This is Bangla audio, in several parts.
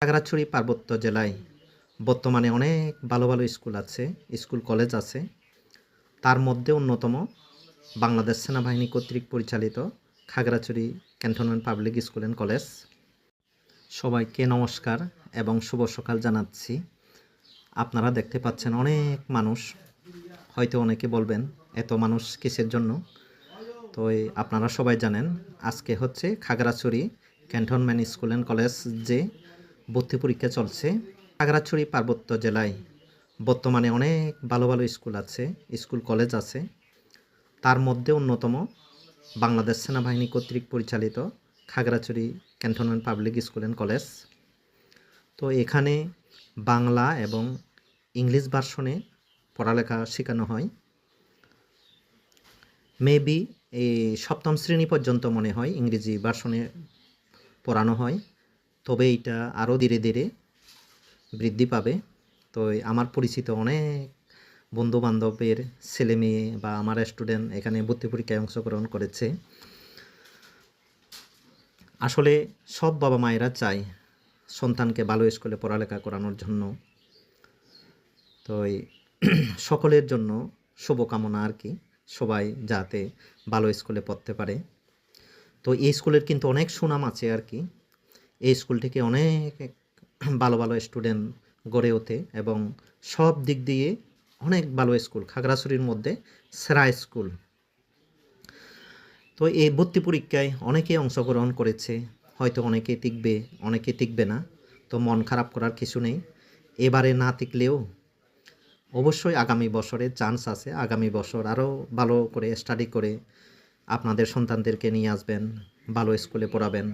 খাগড়াছড়ি পার্বত্য জেলায় বর্তমানে অনেক ভালো ভালো স্কুল আছে, স্কুল কলেজ আছে। তার মধ্যে অন্যতম বাংলাদেশ সেনাবাহিনী কর্তৃক পরিচালিত Khagrachari cantonment public school and college. সবাইকে নমস্কার এবং শুভ সকাল জানাচ্ছি। আপনারা দেখতে পাচ্ছেন অনেক মানুষ, হয়তো অনেকে বলবেন এত মানুষ কিসের জন্য। তো আপনারা সবাই জানেন আজকে হচ্ছে Khagrachari cantonment school and college যে ভর্তি পরীক্ষা চলছে। খাগড়াছড়ি পার্বত্য জেলায় বর্তমানে অনেক ভালো ভালো স্কুল আছে, স্কুল কলেজ আছে। তার মধ্যে অন্যতম বাংলাদেশ সেনাবাহিনী কর্তৃক পরিচালিত Khagrachari cantonment public school and college. তো এখানে বাংলা এবং ইংলিশ ভার্সনে পড়ালেখা শেখানো হয়। মেবি এই সপ্তম শ্রেণী পর্যন্ত মনে হয় ইংরেজি ভার্সনে পড়ানো হয়, তবে এইটা আরও ধীরে ধীরে বৃদ্ধি পাবে। তো আমার পরিচিত অনেক বন্ধুবান্ধবের ছেলে মেয়ে বা আমার স্টুডেন্ট এখানে ভর্তি পরীক্ষায় অংশগ্রহণ করেছে। আসলে সব বাবা মায়েরা চায় সন্তানকে ভালো স্কুলে পড়ালেখা করানোর জন্য। তো সকলের জন্য শুভকামনা আর কি, সবাই যাতে ভালো স্কুলে পড়তে পারে। তো এই স্কুলের কিন্তু অনেক সুনাম আছে আর কি। এই স্কুল থেকে অনেক ভালো ভালো স্টুডেন্ট গড়ে ওঠে এবং সব দিক দিয়ে অনেক ভালো স্কুল, খাগড়াছড়ির মধ্যে সেরা স্কুল। তো এই ভর্তি পরীক্ষায় অনেকে অংশগ্রহণ করেছে, হয়তো অনেকে টিকবে, অনেকে টিকবে না। তো মন খারাপ করার কিছু নেই। এবারে না টিকলেও অবশ্যই আগামী বছরে চান্স আছে। আগামী বছর আরও ভালো করে স্টাডি করে আপনাদের সন্তানদেরকে নিয়ে আসবেন, ভালো স্কুলে পড়াবেন।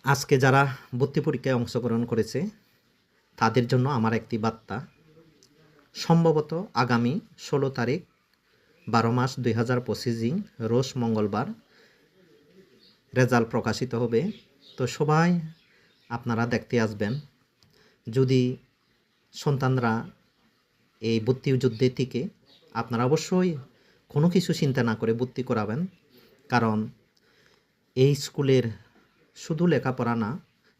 আজকে যারা ভর্তি পরীক্ষায় অংশগ্রহণ করেছে তাদের জন্য আমার একটি বার্তা। সম্ভবত আগামী 16 তারিখ 12 মাস 2025 রোজ মঙ্গলবার রেজাল্ট প্রকাশিত হবে। তো সবাই আপনারা দেখতে আসবেন। যদি সন্তানরা এই ভর্তি যুদ্ধের থেকে আপনারা অবশ্যই কোনো কিছু চিন্তা না করে ভর্তি করাবেন, কারণ এই স্কুলের শুধু লেখাপড়া না,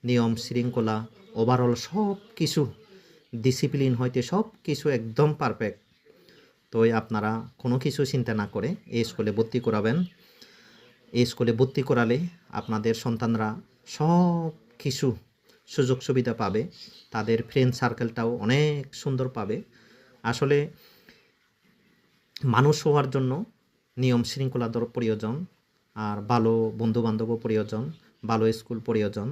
নিয়ম শৃঙ্খলা ওভারঅল সব কিছু, ডিসিপ্লিন হইতে সব কিছু একদম পারফেক্ট। তো আপনারা কোনো কিছু চিন্তা না করে এই স্কুলে ভর্তি করাবেন। এই স্কুলে ভর্তি করালে আপনাদের সন্তানরা সব কিছু সুযোগ সুবিধা পাবে, তাদের ফ্রেন্ড সার্কেলটাও অনেক সুন্দর পাবে। আসলে মানুষ হওয়ার জন্য নিয়ম শৃঙ্খলা প্রয়োজন, আর ভালো বন্ধুবান্ধবও প্রয়োজন, ভালো স্কুল প্রয়োজন।